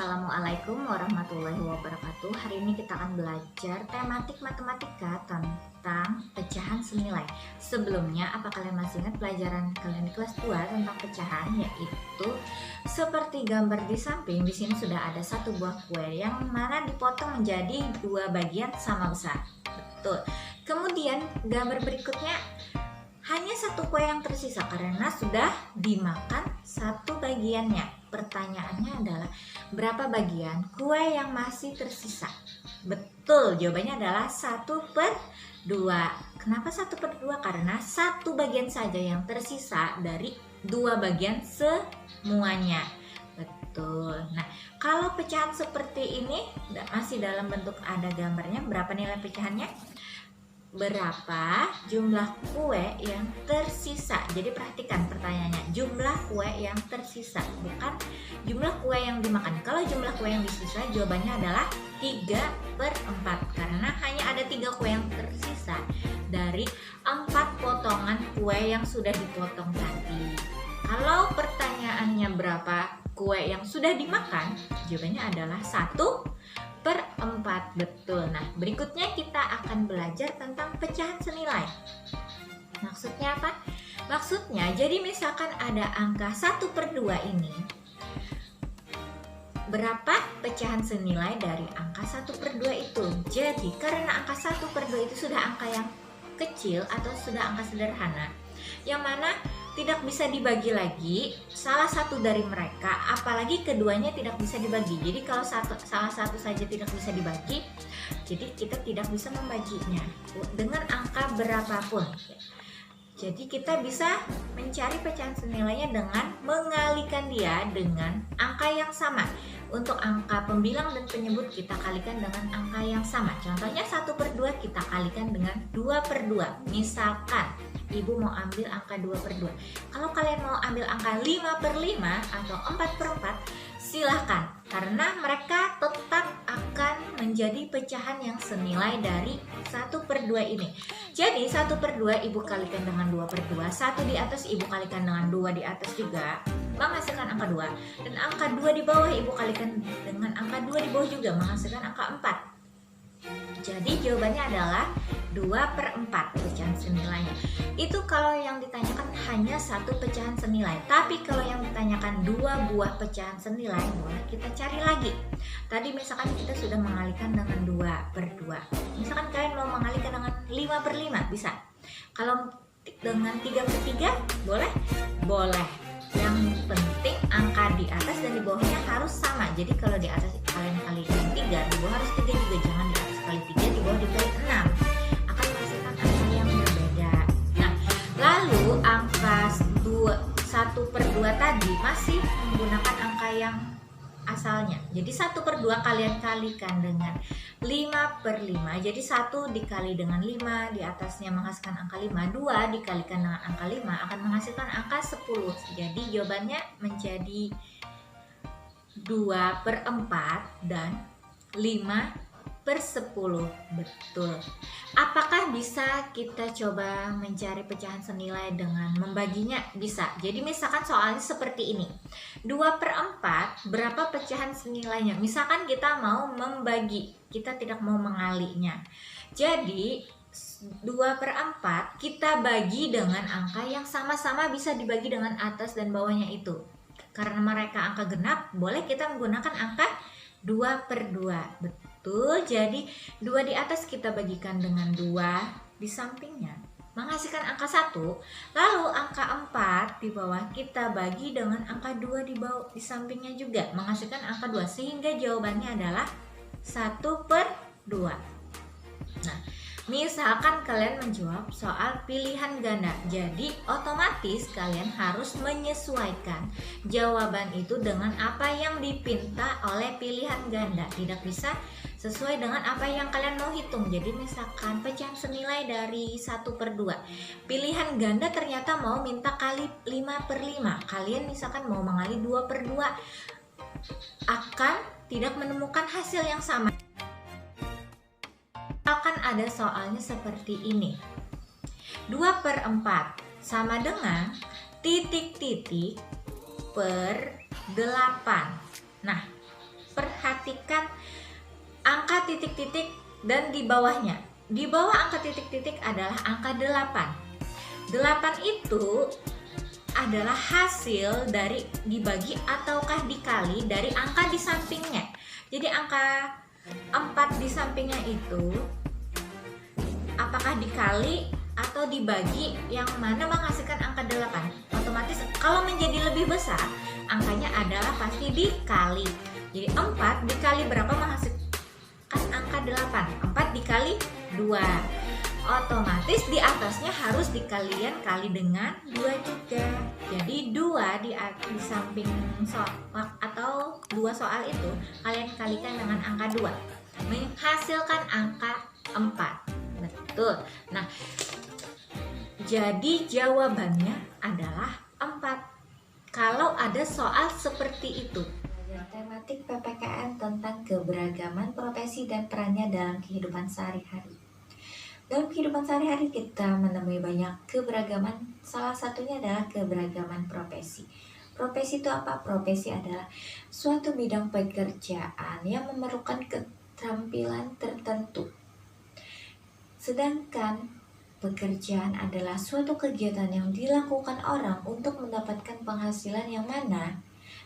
Assalamualaikum warahmatullahi wabarakatuh. Hari ini kita akan belajar tematik matematika tentang pecahan senilai. Sebelumnya, apa kalian masih ingat pelajaran kalian di kelas 2 tentang pecahan, yaitu seperti gambar di samping. Di sini sudah ada satu buah kue yang mana dipotong menjadi dua bagian sama besar. Betul. Kemudian gambar berikutnya hanya satu kue yang tersisa karena sudah dimakan satu bagiannya. Pertanyaannya adalah berapa bagian kue yang masih tersisa? Betul, jawabannya adalah 1/2. Kenapa 1/2? Karena satu bagian saja yang tersisa dari dua bagian semuanya. Betul. Nah, kalau pecahan seperti ini masih dalam bentuk ada gambarnya, berapa nilai pecahannya? Berapa jumlah kue yang tersisa? Jadi perhatikan pertanyaannya, jumlah kue yang tersisa, bukan jumlah kue yang dimakan. Kalau jumlah kue yang tersisa, jawabannya adalah 3/4 karena hanya ada 3 kue yang tersisa dari 4 potongan kue yang sudah dipotong tadi. Kalau pertanyaannya berapa kue yang sudah dimakan, jawabannya adalah 1/4. Betul. Nah, berikutnya kita akan belajar tentang pecahan senilai. Maksudnya apa? Maksudnya, jadi misalkan ada angka 1/2 ini, berapa pecahan senilai dari angka 1/2 itu? Jadi, karena angka 1/2 itu sudah angka yang kecil atau sudah angka sederhana, yang mana tidak bisa dibagi lagi salah satu dari mereka, apalagi keduanya tidak bisa dibagi. Jadi kalau salah satu saja tidak bisa dibagi, jadi kita tidak bisa membaginya dengan angka berapapun. Jadi kita bisa mencari pecahan senilainya dengan mengalikan dia dengan angka yang sama. Untuk angka pembilang dan penyebut kita kalikan dengan angka yang sama. Contohnya 1/2 kita kalikan dengan 2/2. Misalkan ibu mau ambil angka 2/2. Kalau kalian mau ambil angka 5/5 atau 4/4, silahkan. Karena mereka tetap akan menjadi pecahan yang senilai dari 1/2 ini. Jadi 1/2 ibu kalikan dengan 2/2, 1 di atas ibu kalikan dengan 2 di atas juga, menghasilkan angka 2. Dan angka 2 di bawah ibu kalikan dengan angka 2 di bawah juga, menghasilkan angka 4. Jadi jawabannya adalah 2/4 pecahan senilainya. Itu kalau yang ditanyakan hanya satu pecahan senilai. Tapi kalau yang ditanyakan 2 buah pecahan senilai, boleh kita cari lagi. Tadi misalkan kita sudah mengalihkan dengan 2/2. Misalkan kalian mau mengalihkan dengan 5/5, bisa. Kalau dengan 3/3, boleh? Boleh. Yang penting angka di atas dan di bawahnya harus sama. Jadi kalau di atas kalian kalikan 3, di bawah harus 3 juga. Jangan di atas kali 3, di bawah dikali 6. Akan menghasilkan angka yang berbeda. Nah, lalu angka 1/2 tadi masih menggunakan angka yang asalnya. Jadi 1/2 kalian kalikan dengan 5/5. Jadi 1 dikali dengan 5, di atasnya menghasilkan angka 5. 2 dikalikan dengan angka 5 akan menghasilkan angka 10. Jadi jawabannya menjadi 2/4 dan 5/10. Betul. Apakah bisa kita coba mencari pecahan senilai dengan membaginya? Bisa. Jadi misalkan soalnya seperti ini. 2/4 berapa pecahan senilainya? Misalkan kita mau membagi, kita tidak mau mengalinya. Jadi 2/4 kita bagi dengan angka yang sama-sama bisa dibagi dengan atas dan bawahnya itu. Karena mereka angka genap, boleh kita menggunakan angka 2/2. Betul. Jadi 2 di atas kita bagikan dengan 2 di sampingnya, menghasilkan angka 1. Lalu angka 4 di bawah kita bagi dengan angka 2 di bawah di sampingnya juga, menghasilkan angka 2. Sehingga jawabannya adalah 1/2. Nah, misalkan kalian menjawab soal pilihan ganda, jadi otomatis kalian harus menyesuaikan jawaban itu dengan apa yang dipinta oleh pilihan ganda. Tidak bisa sesuai dengan apa yang kalian mau hitung. Jadi misalkan pecahan senilai dari 1/2, pilihan ganda ternyata mau minta kali 5/5. Kalian misalkan mau mengali 2/2, akan tidak menemukan hasil yang sama. Akan ada soalnya seperti ini. 2/4 sama dengan titik-titik per 8. Nah, perhatikan angka titik-titik dan di bawahnya. Di bawah angka titik-titik adalah angka 8. 8 itu adalah hasil dari dibagi ataukah dikali dari angka di sampingnya. Jadi angka 4 di sampingnya itu apakah dikali atau dibagi yang mana menghasilkan angka 8. Otomatis kalau menjadi lebih besar, angkanya adalah pasti dikali. Jadi 4 dikali berapa menghasilkan angka 8? 4 dikali 2. Otomatis di atasnya harus dikalian kali dengan 2 juga. Jadi 2 di samping soal atau 2 soal itu kalian kalikan dengan angka 2, menghasilkan angka 4. Betul. Nah, jadi jawabannya adalah 4 kalau ada soal seperti itu. Tematik PPKN tentang keberagaman profesi dan perannya dalam kehidupan sehari-hari. Dalam kehidupan sehari-hari kita menemui banyak keberagaman, salah satunya adalah keberagaman profesi. Profesi itu apa? Profesi adalah suatu bidang pekerjaan yang memerlukan keterampilan tertentu. Sedangkan pekerjaan adalah suatu kegiatan yang dilakukan orang untuk mendapatkan penghasilan yang mana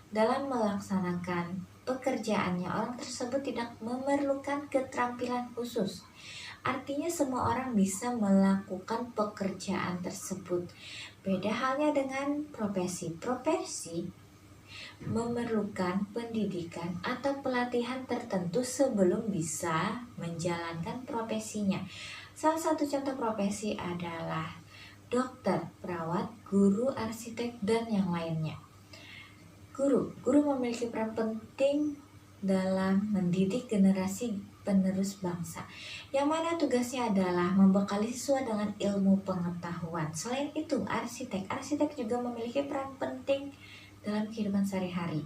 dalam melaksanakan pekerjaannya orang tersebut tidak memerlukan keterampilan khusus. Artinya semua orang bisa melakukan pekerjaan tersebut. Beda halnya dengan profesi. Profesi memerlukan pendidikan atau pelatihan tertentu sebelum bisa menjalankan profesinya. Salah satu contoh profesi adalah dokter, perawat, guru, arsitek, dan yang lainnya. Guru memiliki peran penting dalam mendidik generasi penerus bangsa, yang mana tugasnya adalah membekali siswa dengan ilmu pengetahuan. Selain itu, arsitek juga memiliki peran penting dalam kehidupan sehari-hari,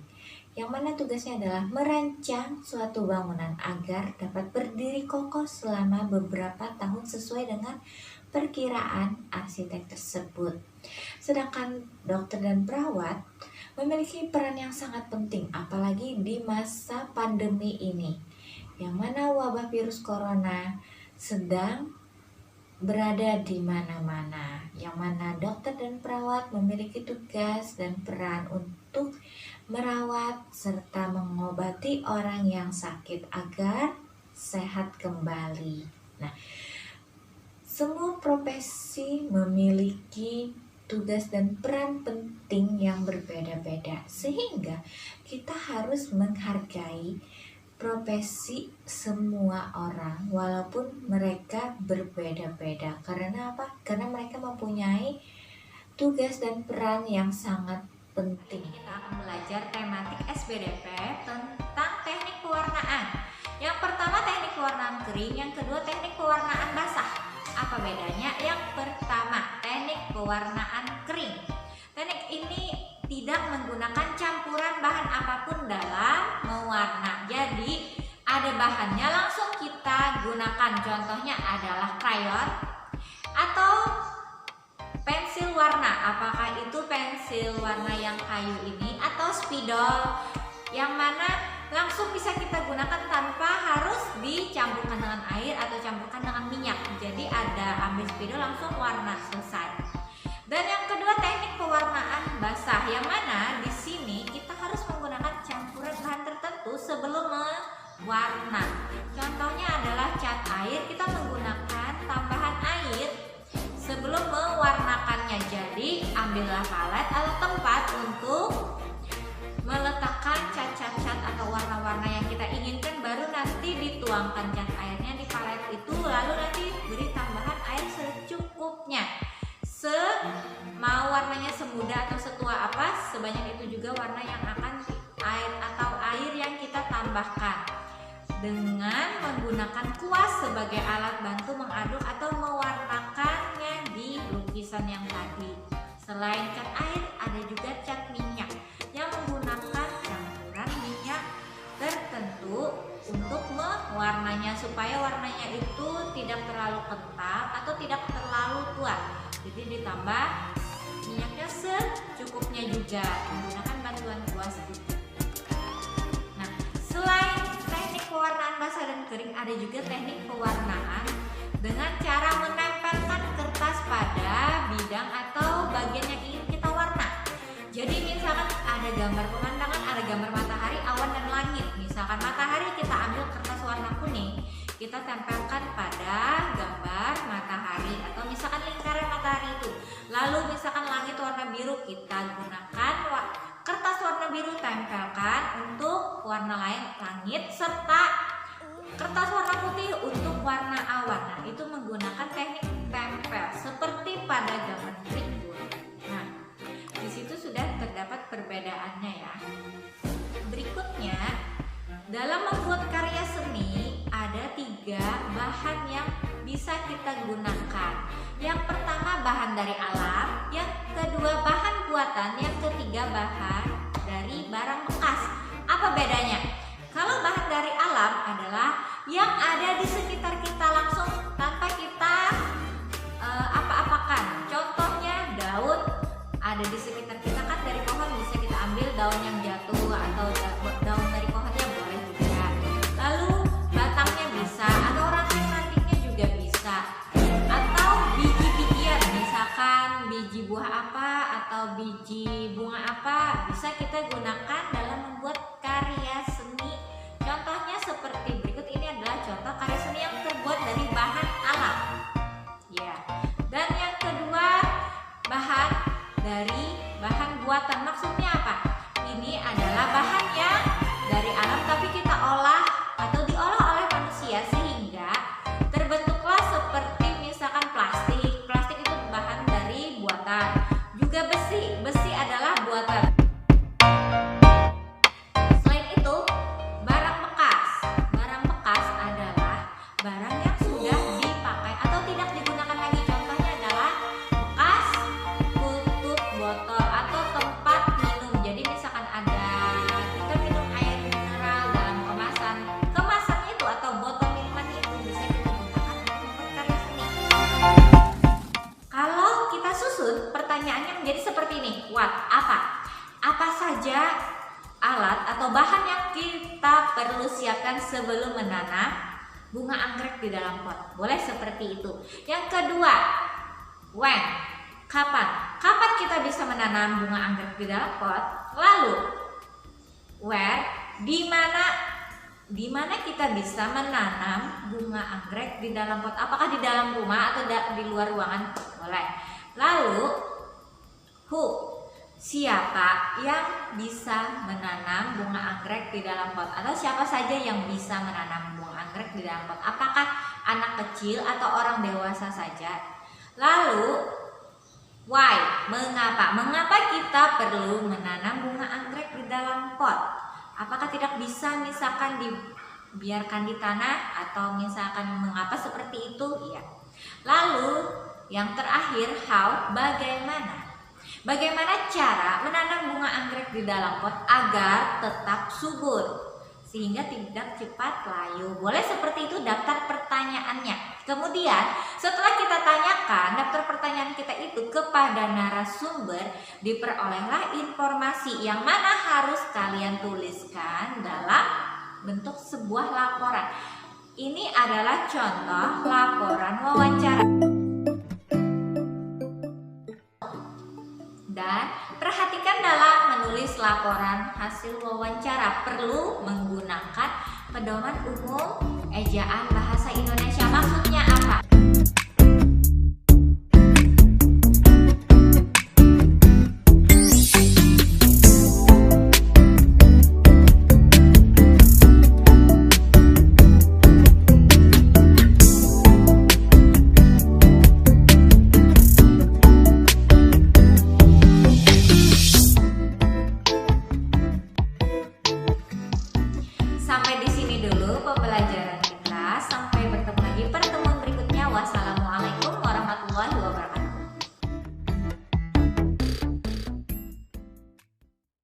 yang mana tugasnya adalah merancang suatu bangunan agar dapat berdiri kokoh selama beberapa tahun sesuai dengan perkiraan arsitek tersebut. Sedangkan dokter dan perawat memiliki peran yang sangat penting, apalagi di masa pandemi ini, yang mana wabah virus corona sedang berada di mana-mana, yang mana dokter dan perawat memiliki tugas dan peran untuk merawat serta mengobati orang yang sakit agar sehat kembali. Nah, semua profesi memiliki tugas dan peran penting yang berbeda-beda, sehingga kita harus menghargai profesi semua orang walaupun mereka berbeda-beda. Karena apa? Karena mereka mempunyai tugas dan peran yang sangat penting. Kita akan belajar tematik SBDP tentang teknik pewarnaan. Yang pertama teknik pewarnaan kering, yang kedua teknik pewarnaan basah. Apa bedanya? Yang pertama, teknik pewarnaan kering. Teknik ini tidak menggunakan campuran bahan apapun dalam mewarna. Jadi ada bahannya langsung kita gunakan. Contohnya adalah krayon atau pensil warna. Apakah itu pensil warna yang kayu ini atau spidol, yang mana langsung bisa kita gunakan tanpa harus dicampurkan dengan air atau campurkan dengan minyak. Jadi ada ambil spidol langsung warna, selesai. Dan yang kedua teknik pewarnaan basah, yang mana di sini kita harus menggunakan campuran bahan tertentu sebelum mewarna. Contohnya adalah cat air, kita menggunakan tambahan air sebelum mewarnakannya. Jadi ambillah palet atau tempat untuk meletakkan cat-cat atau warna-warna yang kita inginkan, baru nanti dituangkan cat airnya di palet itu, lalu nanti beri tambahan air secukupnya. Mau warnanya semuda atau setua apa, sebanyak itu juga warna yang akan air yang kita tambahkan, dengan menggunakan kuas sebagai alat bantu mengaduk atau mewarnakannya di lukisan yang tadi. Selain cat air, ada juga cat minyak yang menggunakan campuran minyak tertentu untuk mewarnanya, supaya warnanya itu tidak terlalu kental atau tidak terlalu tua. Jadi ditambah minyaknya secukupnya juga, menggunakan bantuan kuas sedikit. Nah, Selain teknik pewarnaan basah dan kering, ada juga teknik pewarnaan dengan cara menempelkan kertas pada bidang atau bagian yang ingin kita warna. Jadi misalkan ada gambar pemandangan, ada gambar matahari, awan dan langit. Misalkan matahari, kita ambil kertas warna kuning, kita tempelkan pada gambar matahari atau misalkan lingkaran matahari itu. Lalu misalkan langit warna biru, kita gunakan kertas warna biru, tempelkan untuk warna lain langit, serta kertas warna putih untuk warna awan. Nah, itu menggunakan teknik tempel seperti pada gambar berikut. Nah, di situ sudah terdapat perbedaannya ya. Berikutnya, dalam membuat karya seni ada 3 bahan yang bisa kita gunakan. Yang pertama bahan dari alam, yang kedua bahan buatan, yang ketiga bahan dari barang bekas. Apa bedanya? Kalau bahan dari alam adalah yang ada di sekitar kita langsung tanpa kita apa-apakan. Contohnya daun ada di sekitar kita, kan dari pohon bisa kita ambil daun yang jatuh atau daun dari pohonnya boleh juga. Lalu batangnya bisa, atau ranting-rantingnya juga bisa. Atau biji-bijian, misalkan biji buah apa atau biji bunga apa, bisa kita gunakan dalam membuat karya seni. Contohnya seperti berikut, ini adalah contoh karya seni yang terbuat dari bahan alam. Ya. Dan yang kedua, bahan dari bahan buatan. Maksudnya apa? Ini adalah bahan yang dari alam tapi kita olah atau diolah oleh manusia sehingga terbentuklah seperti misalkan plastik. Plastik itu bahan dari buatan. Juga besi. Besi adalah buatan. Selain itu, barang bekas. Barang bekas adalah barang yang sudah dipakai atau tidak digunakan lagi. Contohnya adalah bekas tutup botol atau tempat minum. Jadi misalkan ada kita minum air mineral dalam kemasan, kemasannya itu atau botol minuman itu bisa kita gunakan untuk membuat karya seni. Kalau kita susun, pertanyaannya menjadi seperti ini. Apa saja alat atau bahan yang kita perlu siapkan sebelum menanam bunga anggrek di dalam pot? Boleh seperti itu. Yang kedua, when, kapan kita bisa menanam bunga anggrek di dalam pot? Lalu where, di mana kita bisa menanam bunga anggrek di dalam pot? Apakah di dalam rumah atau di luar ruangan? Boleh. Lalu who, siapa yang bisa menanam bunga anggrek di dalam pot? Atau siapa saja yang bisa menanam bunga anggrek di dalam pot? Apakah anak kecil atau orang dewasa saja? Lalu why, mengapa kita perlu menanam bunga anggrek di dalam pot? Apakah tidak bisa misalkan dibiarkan di tanah, atau misalkan mengapa seperti itu? Iya. Lalu yang terakhir, how, bagaimana cara menanam bunga anggrek di dalam pot agar tetap subur sehingga tidak cepat layu? Boleh seperti itu daftar pertanyaannya. Kemudian setelah kita tanyakan daftar pertanyaan kita itu kepada narasumber, diperolehlah informasi yang mana harus kalian tuliskan dalam bentuk sebuah laporan. Ini adalah contoh laporan wawancara. Dan perhatikan dalam menulis laporan hasil wawancara perlu menggunakan pedoman umum ejaan bahasa Indonesia. Maksudnya apa? Sampai di